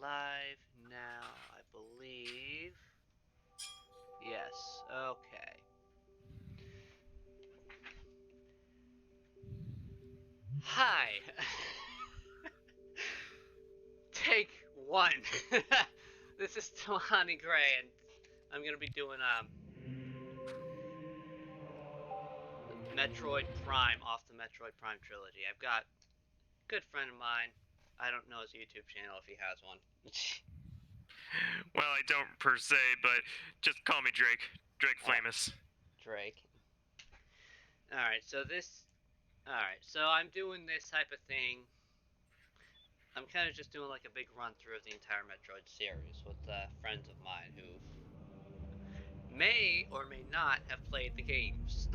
live now, I believe. Yes, okay. Hi! Take one! This is Talani Gray, and I'm gonna be doing, Metroid Prime off the Metroid Prime Trilogy. I've got a good friend of mine. I don't know his YouTube channel if he has one. Well, I don't per se, but just call me Drake. Drake Flamus. Drake. Alright, so I'm doing this type of thing. I'm kind of just doing like a big run through of the entire Metroid series with friends of mine who may or may not have played the games.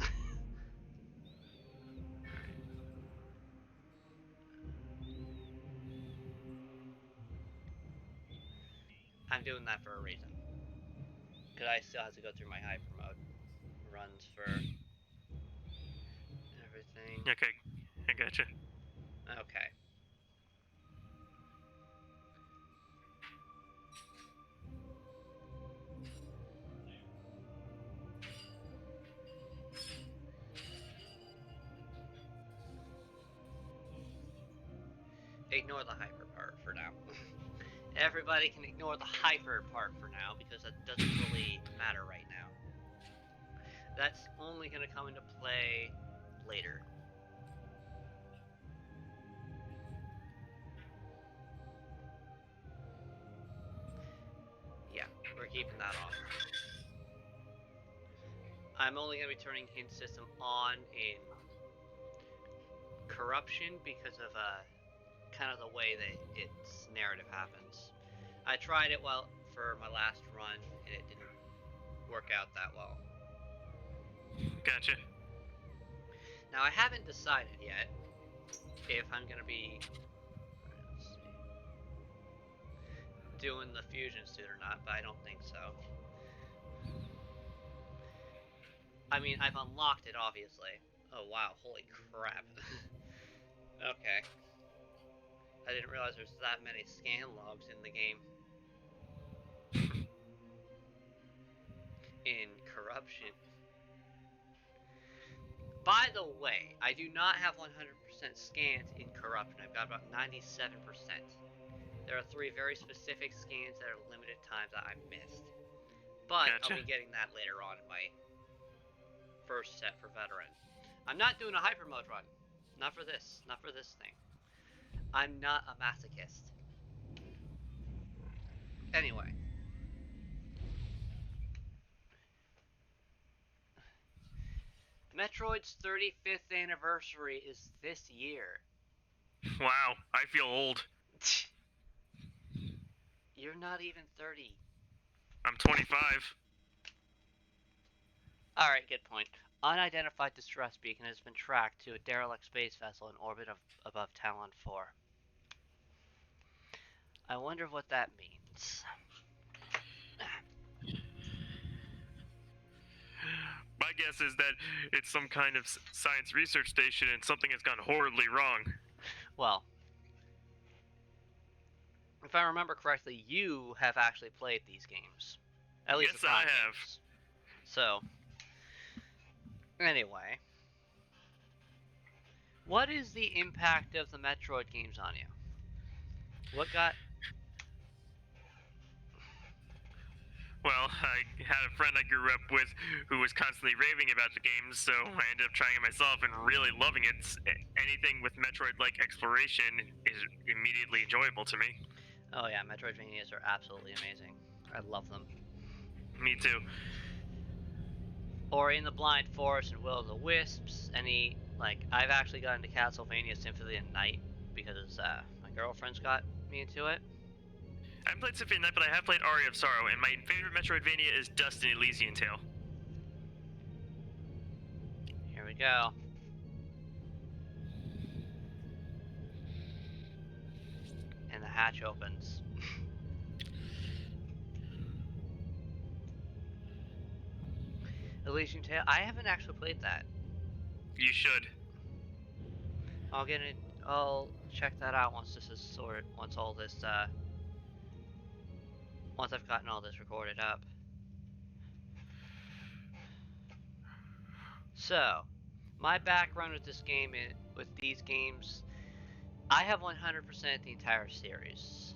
I'm doing that for a reason. Because I still have to go through my hyper mode runs for everything. Okay, I gotcha. Okay. Ignore the hyper part for now. Everybody can ignore the hyper part for now because that doesn't really matter right now. That's only going to come into play later. Yeah, we're keeping that off. I'm only going to be turning hint system on in corruption because of kind of the way that its narrative happens. I tried it for my last run and it didn't work out that well. Gotcha. Now I haven't decided yet if I'm going to be doing the fusion suit or not, but I don't think so. I mean, I've unlocked it, obviously. Oh, wow. Holy crap. Okay. I didn't realize there's that many scan logs in the game. In corruption. By the way, I do not have 100% scans in corruption. I've got about 97%. There are 3 very specific scans that are limited times that I missed. But Gotcha. I'll be getting that later on in my first set for veteran. I'm not doing a hyper mode run. Not for this. Not for this thing. I'm not a masochist. Anyway. Metroid's 35th anniversary is this year. Wow, I feel old. You're not even 30. I'm 25. Alright, good point. Unidentified distress beacon has been tracked to a derelict space vessel in orbit above Talon 4. I wonder what that means. My guess is that it's some kind of science research station and something has gone horribly wrong. Well, if I remember correctly, you have actually played these games. At least yes, the Prime I have. games. So, anyway. What is the impact of the Metroid games on you? What got... Well, I had a friend I grew up with who was constantly raving about the games, so I ended up trying it myself and really loving it. Anything with Metroid-like exploration is immediately enjoyable to me. Oh yeah, Metroidvanias are absolutely amazing. I love them. Me too. Or in the Blind Forest and Will of the Wisps. I've actually gotten into Castlevania Symphony of the Night because my girlfriend's got me into it. I haven't played Symphony of the Night, but I have played Aria of Sorrow, and my favorite Metroidvania is Dust and Elysian Tale. Here we go. And the hatch opens. Elysian Tale. I haven't actually played that. You should. I'll check that out once this is sorted. Once all this once I've gotten all this recorded up. So, my background with this game, with these games, I have 100% the entire series.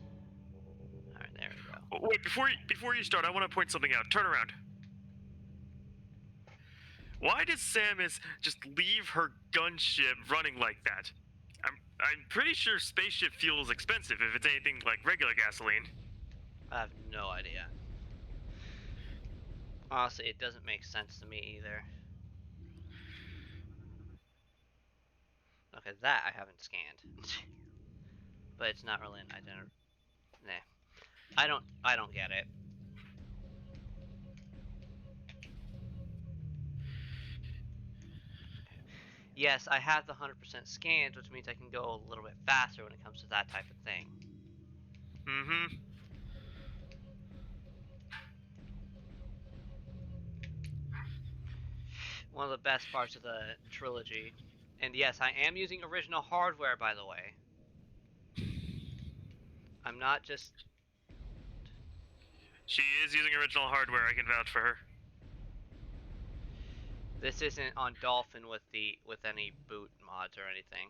All right, there we go. Wait, before you start, I want to point something out. Turn around. Why does Samus just leave her gunship running like that? I'm pretty sure spaceship fuel is expensive if it's anything like regular gasoline. I have no idea. Honestly, it doesn't make sense to me either. Okay, that I haven't scanned. But it's not really an identity. Nah. I don't get it. Yes, I have the 100% scans, which means I can go a little bit faster when it comes to that type of thing. Mm-hmm. One of the best parts of the trilogy. And yes, I am using original hardware, by the way. I'm not just... She is using original hardware, I can vouch for her. This isn't on Dolphin with any boot mods or anything.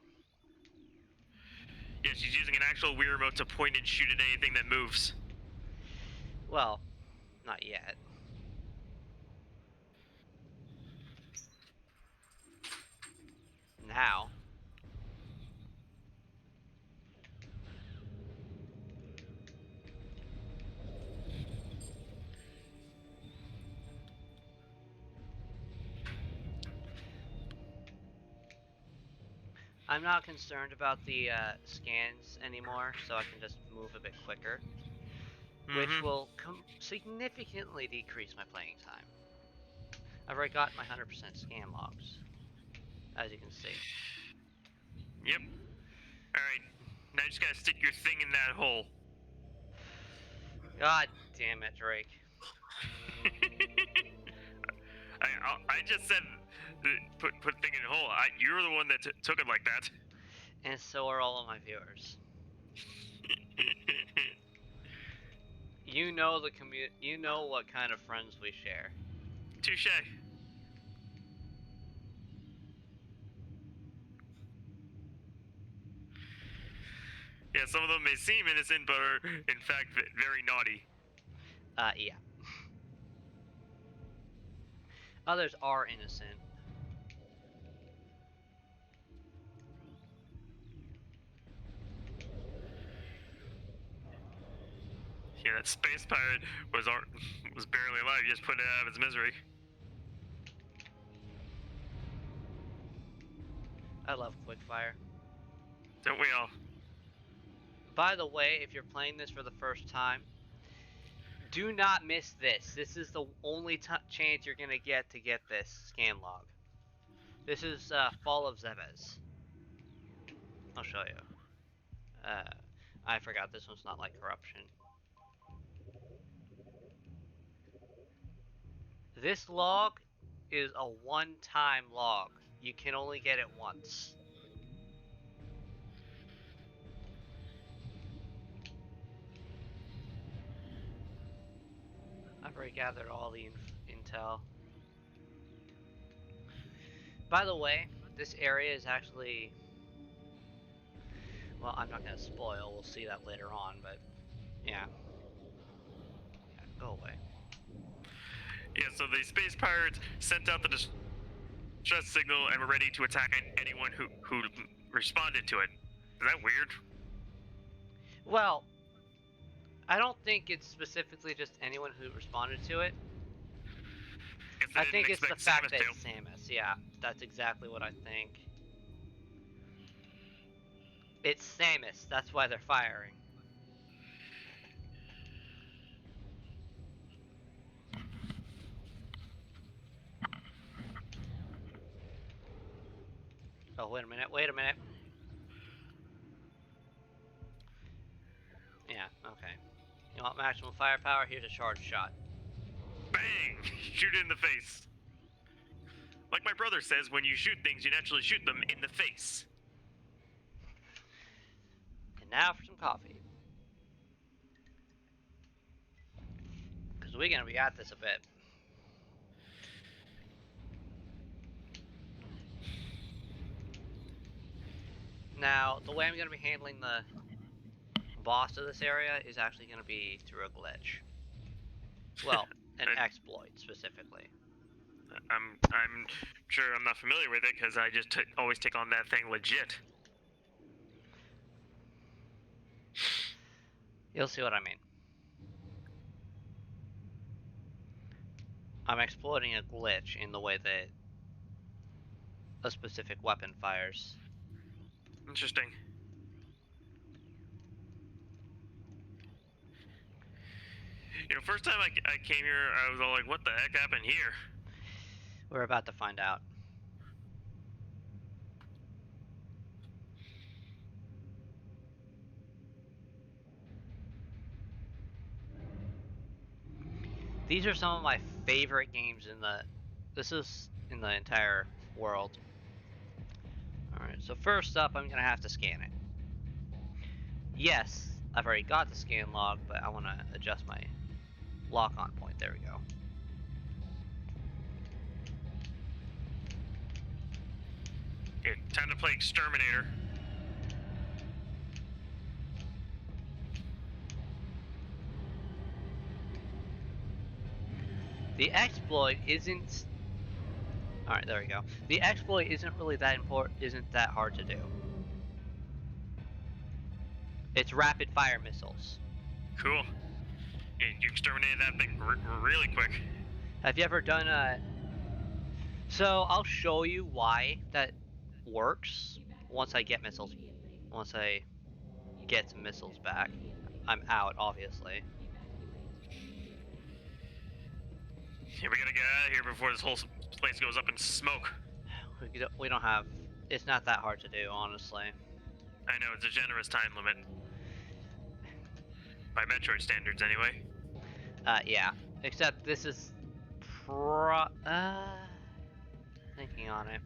Yeah, she's using an actual Wii remote to point and shoot at anything that moves. Well, not yet. Now. I'm not concerned about the scans anymore, so I can just move a bit quicker. Which will significantly decrease my playing time. I've already got my 100% scan logs, as you can see. Yep. Alright, now you just gotta stick your thing in that hole. God damn it, Drake. I just said put thing in the hole. You're the one that took it like that. And so are all of my viewers. You know the you know what kind of friends we share. Touche. Yeah, some of them may seem innocent, but are in fact very naughty. Yeah. Others are innocent. Yeah, that space pirate was barely alive. You just put it out of its misery. I love quickfire. Don't we all? By the way, if you're playing this for the first time, do not miss this. This is the only chance you're gonna get this scan log. This is Fall of Zebes. I'll show you. I forgot this one's not like corruption. This log is a one-time log. You can only get it once. I've already gathered all the intel. By the way, this area is actually... Well, I'm not going to spoil. We'll see that later on, but... Yeah. Yeah, go away. Yeah, so the space pirates sent out the distress signal and were ready to attack anyone who responded to it. Is that weird? Well, I don't think it's specifically just anyone who responded to it. I think it's the fact that it's Samus. Yeah, that's exactly what I think. It's Samus. That's why they're firing. Oh, wait a minute. Wait a minute. Yeah, okay. You want maximum firepower? Here's a charge shot. Bang! Shoot it in the face. Like my brother says, when you shoot things, you naturally shoot them in the face. And now for some coffee. because we're gonna be at this a bit. Now, the way I'm gonna be handling the boss of this area is actually gonna be through a glitch. Well, an exploit specifically. I'm sure I'm not familiar with it because I just always take on that thing legit. You'll see what I mean. I'm exploiting a glitch in the way that a specific weapon fires. Interesting. You know, first time I came here, I was all like, what the heck happened here? We're about to find out. These are some of my favorite games in the... This is in the entire world. Alright, so first up, I'm gonna have to scan it. Yes, I've already got the scan log, but I want to adjust my lock-on point. There we go. Okay, time to play Exterminator. The exploit isn't... Alright, there we go. The exploit isn't really that important, isn't that hard to do. It's rapid fire missiles. Cool. Yeah, you exterminated that thing really quick. Have you ever done a... So, I'll show you why that works once I get missiles. Once I get some missiles back. I'm out, obviously. Yeah, we gotta get out of here before this whole place goes up in smoke. We don't have... It's not that hard to do, honestly. I know, it's a generous time limit. By Metroid standards, anyway. Yeah. Except this is... Thinking on it.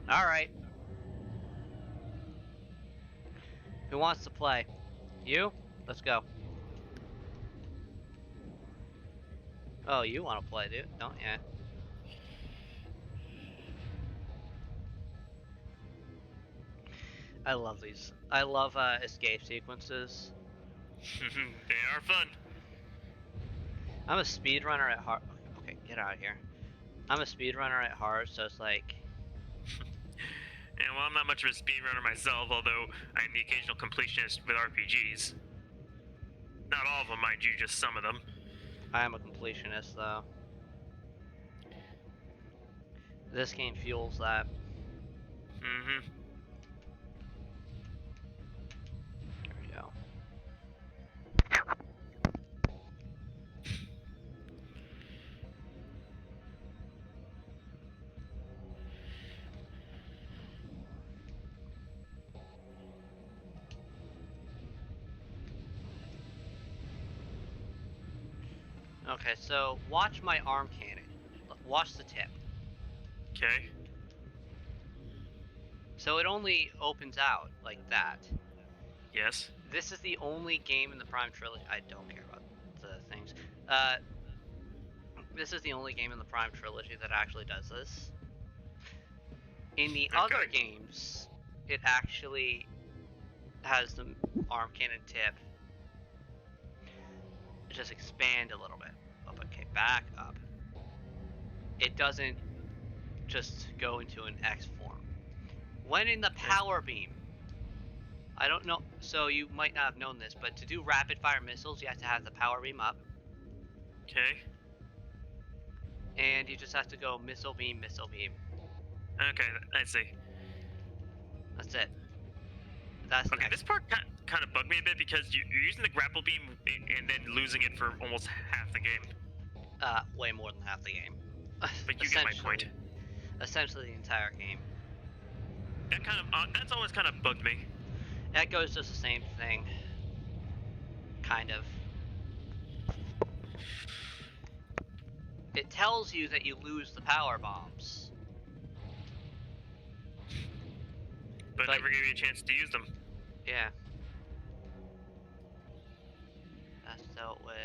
Alright. Who wants to play? You? Let's go. Oh, you want to play, dude, don't you? I love these. I love escape sequences. They are fun. I'm a speedrunner at heart. Okay, get out of here. I'm a speedrunner at heart, so it's like... Yeah, well, I'm not much of a speedrunner myself, although I'm the occasional completionist with RPGs. Not all of them, mind you, just some of them. I am a completionist, though. This game fuels that. Mm-hmm. There we go. Okay, so watch my arm cannon. Watch the tip. Okay. So it only opens out like that. Yes. This is the only game in the Prime Trilogy. I don't care about the things. This is the only game in the Prime Trilogy that actually does this. In the other games, it actually has the arm cannon tip just expand a little bit. Okay, back up. It doesn't just go into an X form. When in the power beam, I don't know, so you might not have known this, but to do rapid fire missiles, you have to have the power beam up. Okay. And you just have to go missile beam, missile beam. Okay, I see. That's it. That's okay. This part kind of bugged me a bit because you're using the grapple beam and then losing it for almost half the game. Way more than half the game. But you get my point. Essentially the entire game. That that's always kind of bugged me. That goes just the same thing. Kind of. It tells you that you lose the power bombs. but never gave you a chance to use them. Yeah. That's dealt with.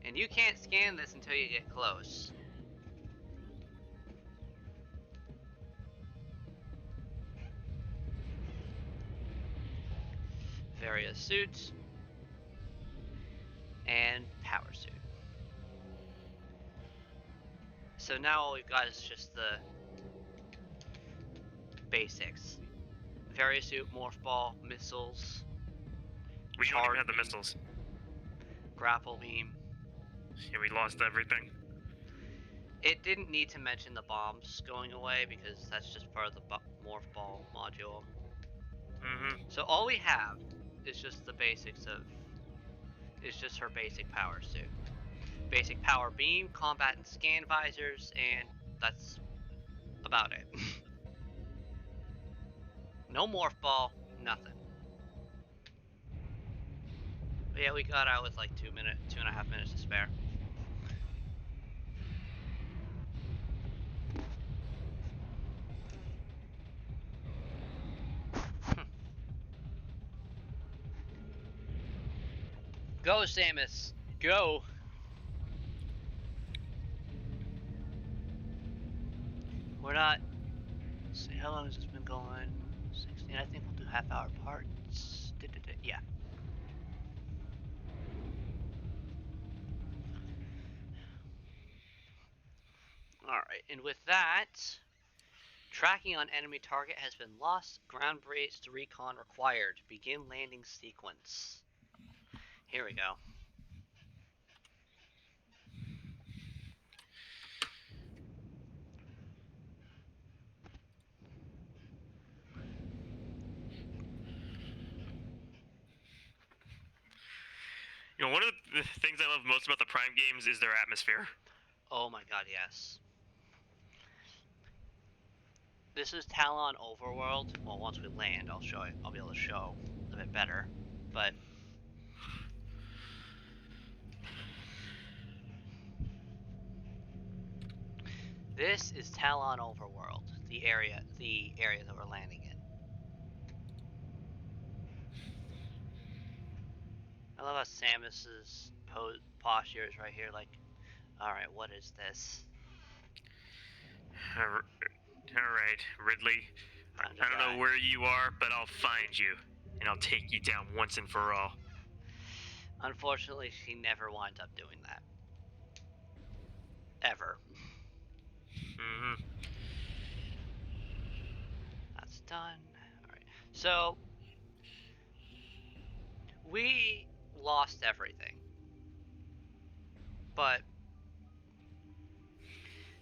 And you can't scan this until you get close. Various suits. And power suit. So now all we've got is just the basics. Various suit, morph ball, missiles. We don't even have the missiles. Grapple beam. Yeah, we lost everything. It didn't need to mention the bombs going away because that's just part of the morph ball module. So all we have is just the basics of. It's just her basic power suit. Basic power beam, combat and scan visors, and that's about it. No morph ball, nothing. But yeah, we got out with like 2.5 minutes to spare. Go, Samus! Go! We're not... Let's see, how long has this been going? 16, I think we'll do half-hour parts. Yeah. Alright, and with that... Tracking on enemy target has been lost. Ground-based recon required. Begin landing sequence. Here we go. You know, one of the things I love most about the Prime games is their atmosphere. Oh my god, yes. This is Talon Overworld. Well, once we land, I'll be able to show a bit better. But this is Talon Overworld, the area that we're landing in. I love how Samus's posture is right here, like, alright, what is this? Alright, Ridley. I don't know where you are, but I'll find you, and I'll take you down once and for all. Unfortunately, she never winds up doing that. Ever. That's done. Alright. So, we lost everything. But,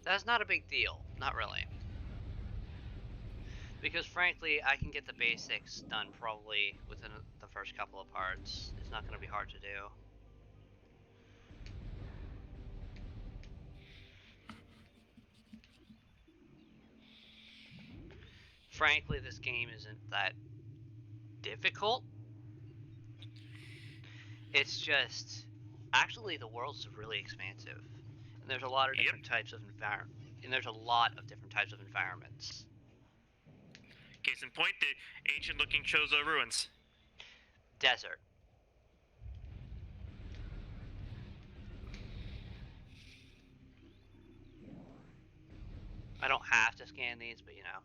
that's not a big deal. Not really. Because frankly, I can get the basics done probably within the first couple of parts. It's not going to be hard to do. Frankly, this game isn't that difficult. It's just, actually the world's really expansive. And there's a lot of different types of environments. Case in point, the ancient-looking Chozo ruins. Desert. I don't have to scan these, but you know.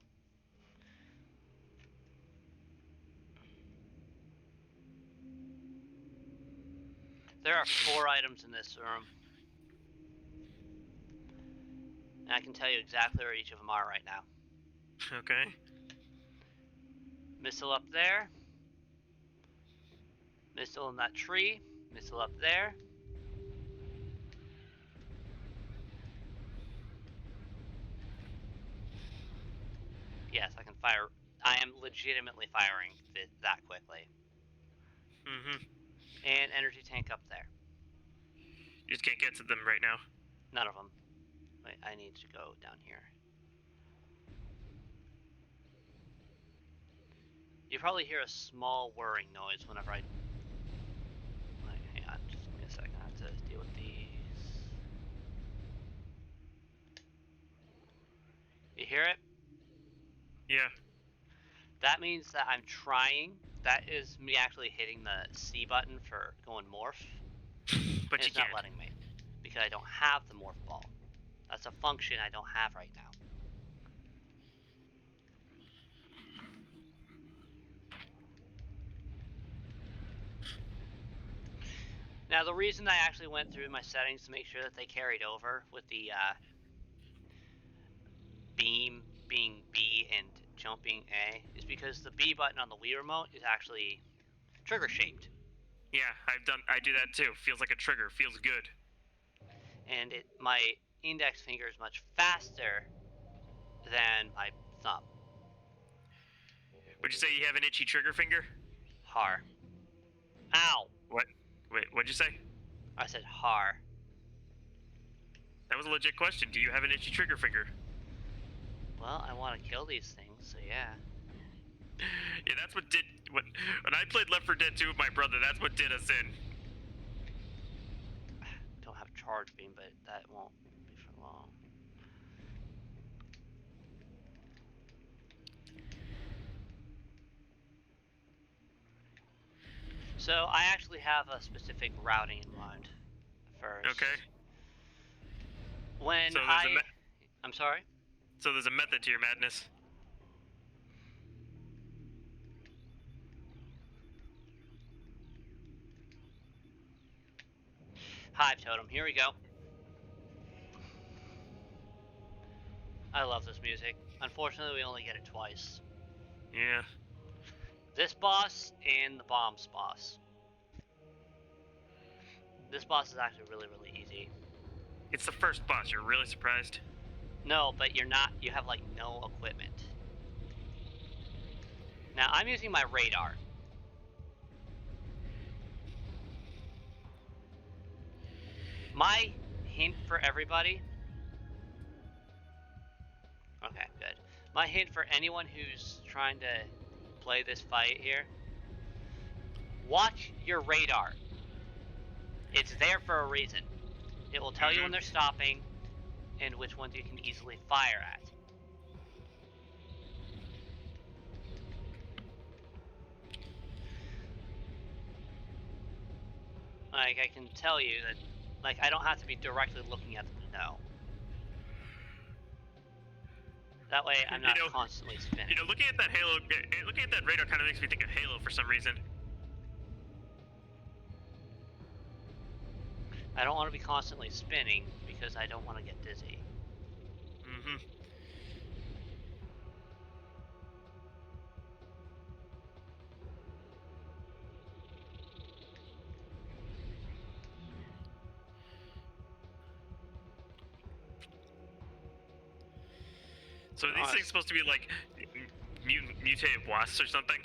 There are 4 items in this room. And I can tell you exactly where each of them are right now. Okay. Missile up there. Missile in that tree. Missile up there. Yes, I can fire. I am legitimately firing that quickly. And energy tank up there. You just can't get to them right now. None of them. Wait, I need to go down here. You probably hear a small whirring noise whenever I... Wait, hang on, just give me a second. I have to deal with these. You hear it? Yeah. That means that I'm trying. That is me actually hitting the C button for going morph. But you It's not can't. letting me because I don't have the morph ball. That's a function I don't have right now. Now, the reason I actually went through my settings to make sure that they carried over with the beam being B and jumping A is because the B button on the Wii remote is actually trigger shaped. Yeah, I do that too. Feels like a trigger. Feels good. And my index finger is much faster than my thumb. Would you say you have an itchy trigger finger? Har. Ow! What? Wait, what'd you say? I said har. That was a legit question. Do you have an itchy trigger finger? Well, I want to kill these things, so yeah. Yeah, that's what did when I played Left 4 Dead 2 with my brother. That's what did us in. Don't have charge beam, but that won't be for long. So I actually have a specific routing in mind first. Okay. When So I'm sorry? So there's a method to your madness. Hive Totem, here we go. I love this music. Unfortunately, we only get it twice. Yeah. This boss and the bombs boss. This boss is actually really, really easy. It's the first boss. You're really surprised? No, but you're not. You have like no equipment. Now I'm using my radar. My hint for everybody. Okay, good. My hint for anyone who's trying to play this fight here. Watch your radar. It's there for a reason. It will tell you when they're stopping and which ones you can easily fire at. Like, I can tell you that, like, I don't have to be directly looking at them to know. That way, I'm not constantly spinning. You know, looking at that radar kind of makes me think of Halo for some reason. I don't want to be constantly spinning because I don't want to get dizzy. Mm-hmm. So are these things supposed to be like mutated wasps or something?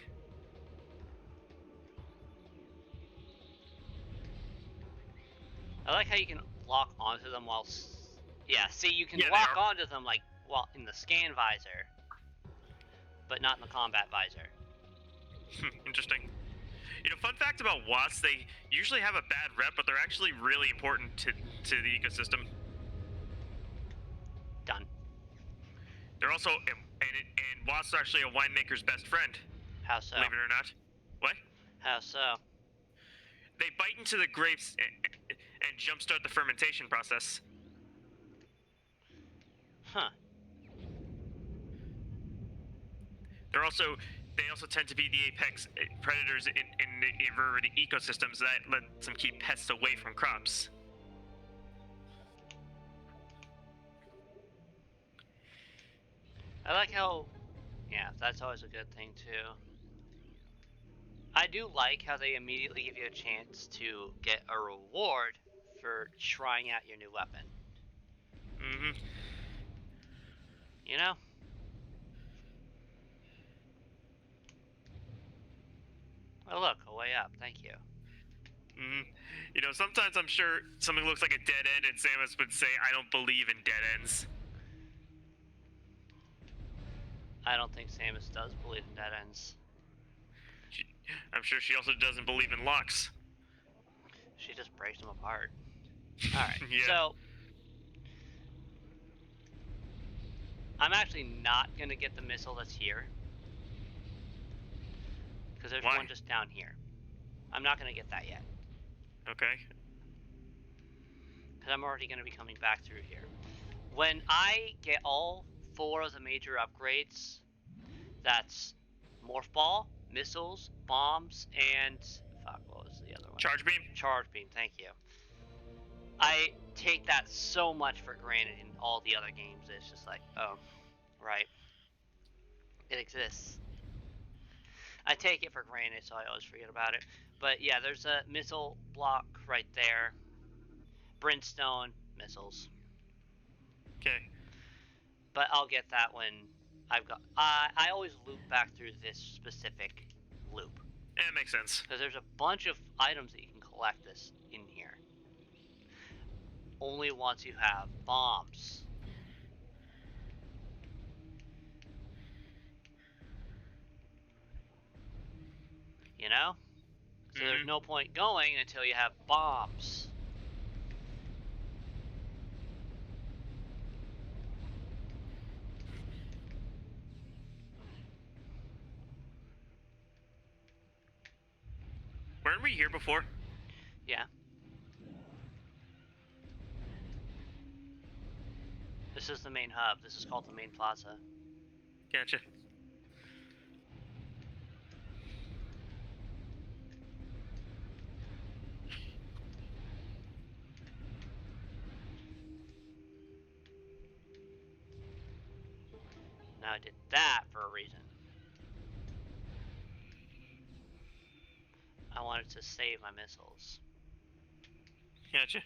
I like how you can lock onto them while... Yeah, see, you can lock onto them, like, well, in the scan visor, but not in the combat visor. Interesting. You know, fun fact about wasps, they usually have a bad rep, but they're actually really important to the ecosystem. Done. They're also, and wasps are actually a winemaker's best friend. How so? Believe it or not. What? How so? They bite into the grapes and jumpstart the fermentation process. Huh. They also tend to be the apex predators in the inverted ecosystems that let them keep pests away from crops. I like how... Yeah, that's always a good thing, too. I do like how they immediately give you a chance to get a reward for trying out your new weapon. Mm-hmm. You know? Oh, look, a way up. Thank you. Mm-hmm. You know, sometimes I'm sure something looks like a dead end, and Samus would say, "I don't believe in dead ends." I don't think Samus does believe in dead ends. I'm sure she also doesn't believe in locks. She just breaks them apart. Alright, yeah. So... I'm actually not going to get the missile that's here. Because there's Why? one just down here. I'm not going to get that yet. Okay. Because I'm already going to be coming back through here. When I get all 4 of the major upgrades, that's Morph Ball, missiles, bombs, and... Fuck, what was the other one? Charge beam? Charge beam, thank you. I take that so much for granted in all the other games. It's just like, oh, right. It exists. I take it for granted, so I always forget about it. But yeah, there's a missile block right there. Brimstone, missiles. Okay. But I'll get that when I've got... I always loop back through this specific loop. Yeah, it makes sense. Because there's a bunch of items that you can collect this in here. Only once you have bombs. You know? So there's no point going until you have bombs. Weren't we here before? Yeah. This is the main hub. This is called the main plaza. Gotcha. Now I did that for a reason. I wanted to save my missiles. Gotcha.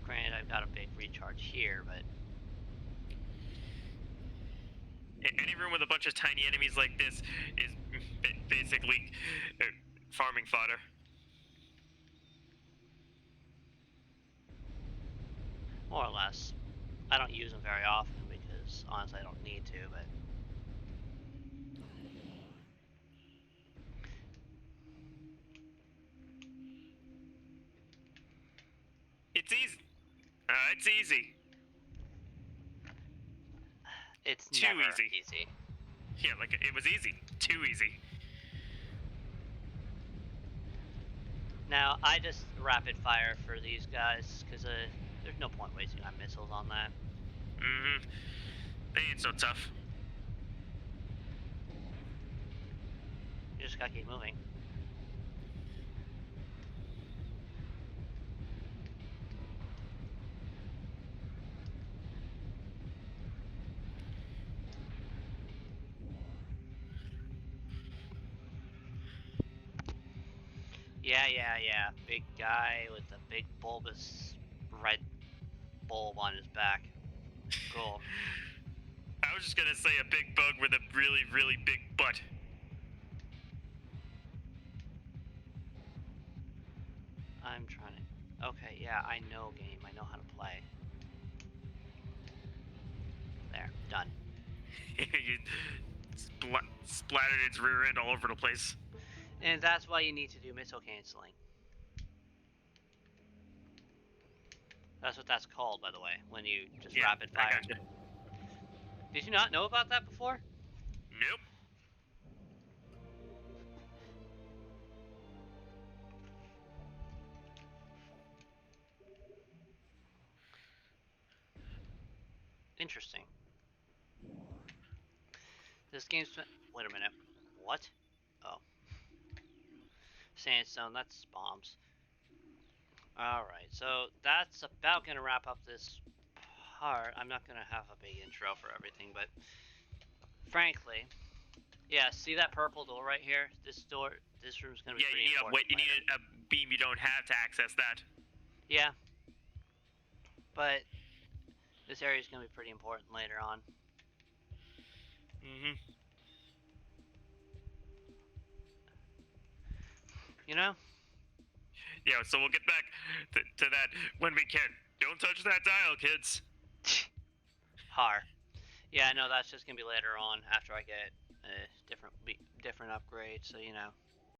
Granted, I've got a big recharge here, but... Any room with a bunch of tiny enemies like this is basically farming fodder. More or less. I don't use them very often because, honestly, I don't need to, but... It's easy. It's easy. It's Too never easy. easy. Yeah, like it was easy. Too easy. Now, I just rapid fire for these guys, because there's no point wasting my missiles on that. Mm-hmm. They ain't so tough. You just gotta keep moving. Yeah. Big guy with a big bulbous red bulb on his back. Cool. I was just gonna say a big bug with a really, really big butt. I'm trying to... Okay, yeah, I know game. I know how to play. There, done. You splattered its rear end all over the place. And that's why you need to do missile canceling. That's what that's called, by the way, when you just rapid fire. I gotcha. Did you not know about that before? Nope. Interesting. This game's... Wait a minute. What? Oh. Sandstone, that's bombs. Alright, so that's about gonna wrap up this part. I'm not gonna have a big intro for everything, but... Frankly... Yeah, see that purple door right here? This room's gonna be pretty important. You need a beam you don't have to access that. Yeah. But... This area's gonna be pretty important later on. Mm-hmm. You know? Yeah, so we'll get back to that when we can. Don't touch that dial, kids. Har. Yeah, no, that's just gonna be later on after I get a different upgrade, so you know.